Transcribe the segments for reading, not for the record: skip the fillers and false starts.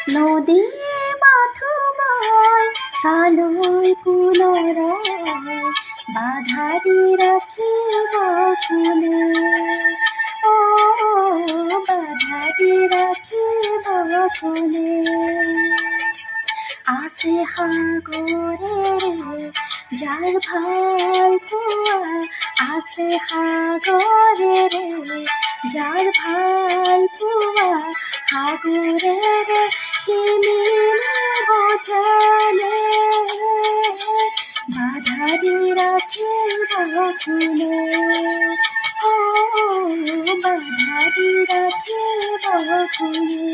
নদীৰ মাথো মই কালৈ কোনৰয় বাধা দি ৰাখিব কোনে বাধা দি ৰাখিব কোনে আছে সাগৰেৰে যাৰ ভাল পোৱা আছে সাগৰেৰে যাৰ ভাল পোৱা সাগৰেৰে কিনিব জানে বাধা দি ৰাখিব কোনে বাধা দি ৰাখিব কোনে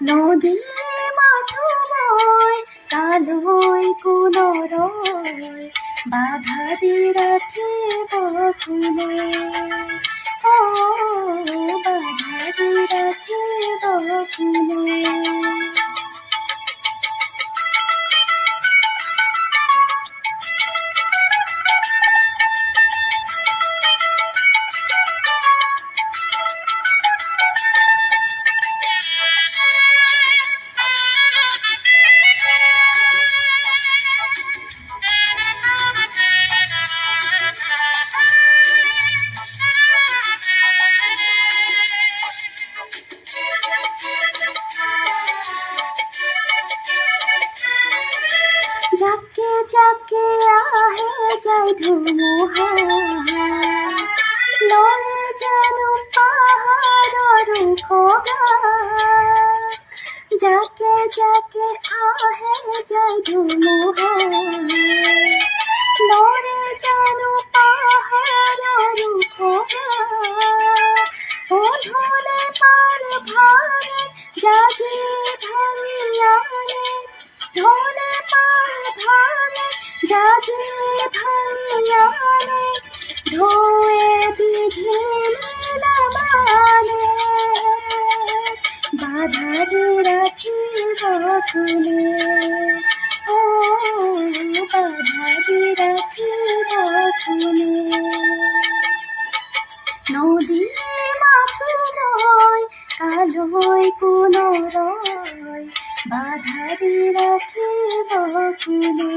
নদীৰ মাথো মই কালৈ কোনৰয় বাধা দি ৰাখিব কোনে বাধা দি ৰাখিব কোনে যাকে যাকে আহে যায় ধুমুহা লৰে জানো পাহাৰৰ খগা যাকে যাকে আহে যায় ধুমুহা লৰে জানো পাহাৰৰ খগা ধনে পাৰ ভাঙে জাজি ভাঙি আনে ধনে পাৰ ভাঙে জাজি ভাঙি আনে ঢৌৱে বিধি নামানে বাধা দি ৰাখিব কোনে বাধা দি ৰাখিব কোনে নদীৰ মাথো মই কালৈ কোনৰয় বাধা দি ৰাখিব কোনে